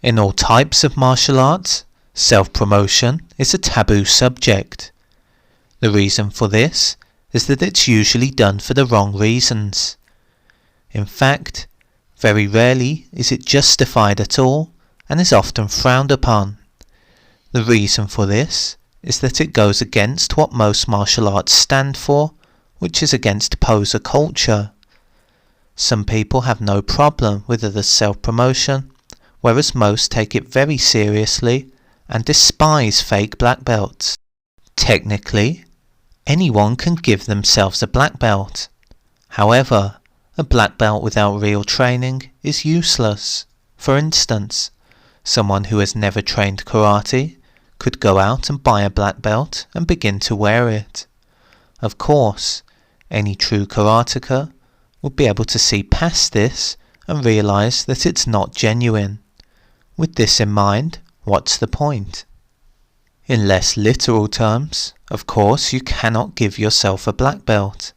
In all types of martial arts, self-promotion is a taboo subject. The reason for this is that it's usually done for the wrong reasons. In fact, very rarely is it justified at all and is often frowned upon. The reason for this is that it goes against what most martial arts stand for, which is against poser culture. Some people have no problem with others' self-promotion, whereas most take it very seriously and despise fake black belts. Technically, anyone can give themselves a black belt. However, a black belt without real training is useless. For instance, someone who has never trained karate could go out and buy a black belt and begin to wear it. Of course, any true karateka would be able to see past this and realize that it's not genuine. With this in mind, what's the point? In less literal terms, of course, you cannot give yourself a black belt.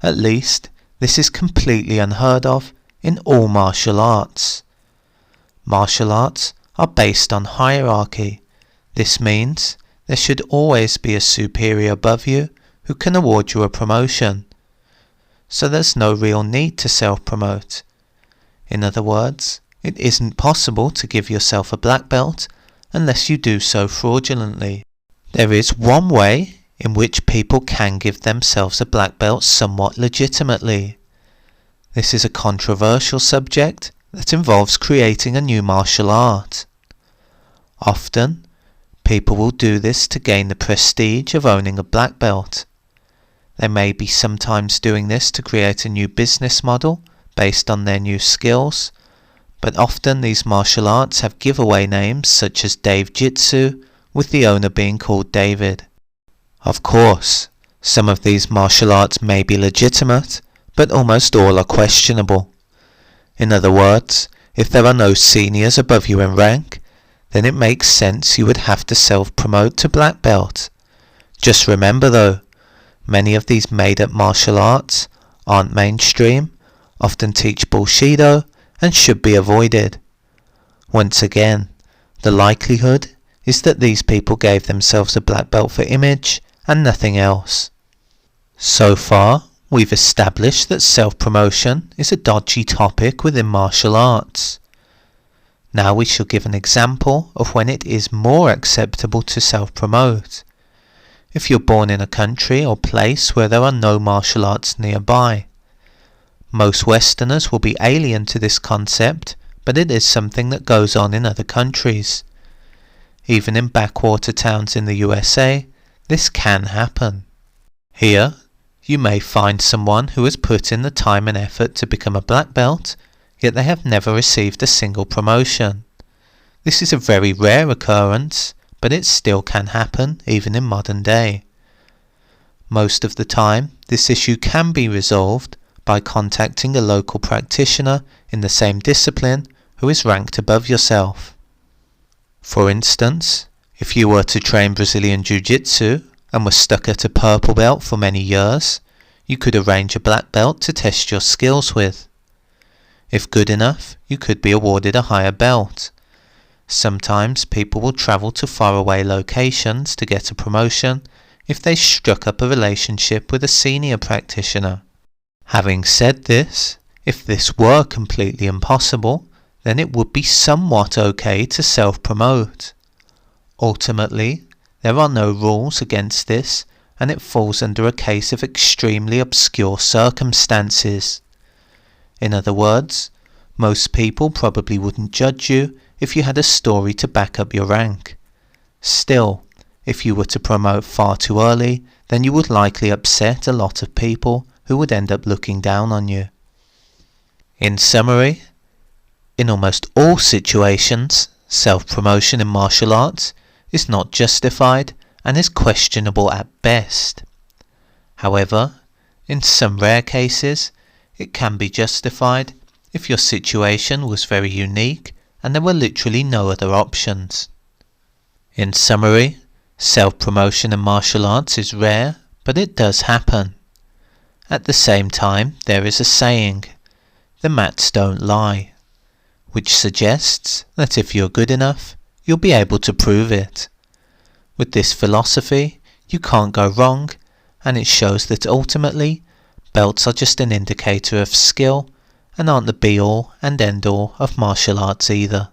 At least, this is completely unheard of in all martial arts. Martial arts are based on hierarchy. This means there should always be a superior above you who can award you a promotion. So there's no real need to self-promote. In other words, it isn't possible to give yourself a black belt unless you do so fraudulently. There is one way in which people can give themselves a black belt somewhat legitimately. This is a controversial subject that involves creating a new martial art. Often, people will do this to gain the prestige of owning a black belt. They may be sometimes doing this to create a new business model based on their new skills, but often these martial arts have giveaway names such as Dave Jitsu, with the owner being called David. Of course, some of these martial arts may be legitimate, but almost all are questionable. In other words, if there are no seniors above you in rank, then it makes sense you would have to self-promote to black belt. Just remember though, many of these made-up martial arts aren't mainstream, often teach bullshido, and should be avoided. Once again, the likelihood is that these people gave themselves a black belt for image and nothing else. So far, we've established that self-promotion is a dodgy topic within martial arts. Now we shall give an example of when it is more acceptable to self-promote. If you're born in a country or place where there are no martial arts nearby. Most Westerners will be alien to this concept, but it is something that goes on in other countries. Even in backwater towns in the USA, this can happen. Here, you may find someone who has put in the time and effort to become a black belt, yet they have never received a single promotion. This is a very rare occurrence, but it still can happen even in modern day. Most of the time, this issue can be resolved by contacting a local practitioner in the same discipline who is ranked above yourself. For instance, if you were to train Brazilian Jiu-Jitsu and were stuck at a purple belt for many years, you could arrange a black belt to test your skills with. If good enough, you could be awarded a higher belt. Sometimes people will travel to faraway locations to get a promotion if they struck up a relationship with a senior practitioner. Having said this, if this were completely impossible, then it would be somewhat okay to self-promote. Ultimately, there are no rules against this, and it falls under a case of extremely obscure circumstances. In other words, most people probably wouldn't judge you if you had a story to back up your rank. Still, if you were to promote far too early, then you would likely upset a lot of people who would end up looking down on you. In summary, in almost all situations, self-promotion in martial arts is not justified and is questionable at best. However, in some rare cases, it can be justified if your situation was very unique and there were literally no other options. In summary, self-promotion in martial arts is rare, but it does happen. At the same time, there is a saying, the mats don't lie. which suggests that if you're good enough, you'll be able to prove it. With this philosophy, you can't go wrong, and it shows that ultimately, belts are just an indicator of skill and aren't the be-all and end-all of martial arts either.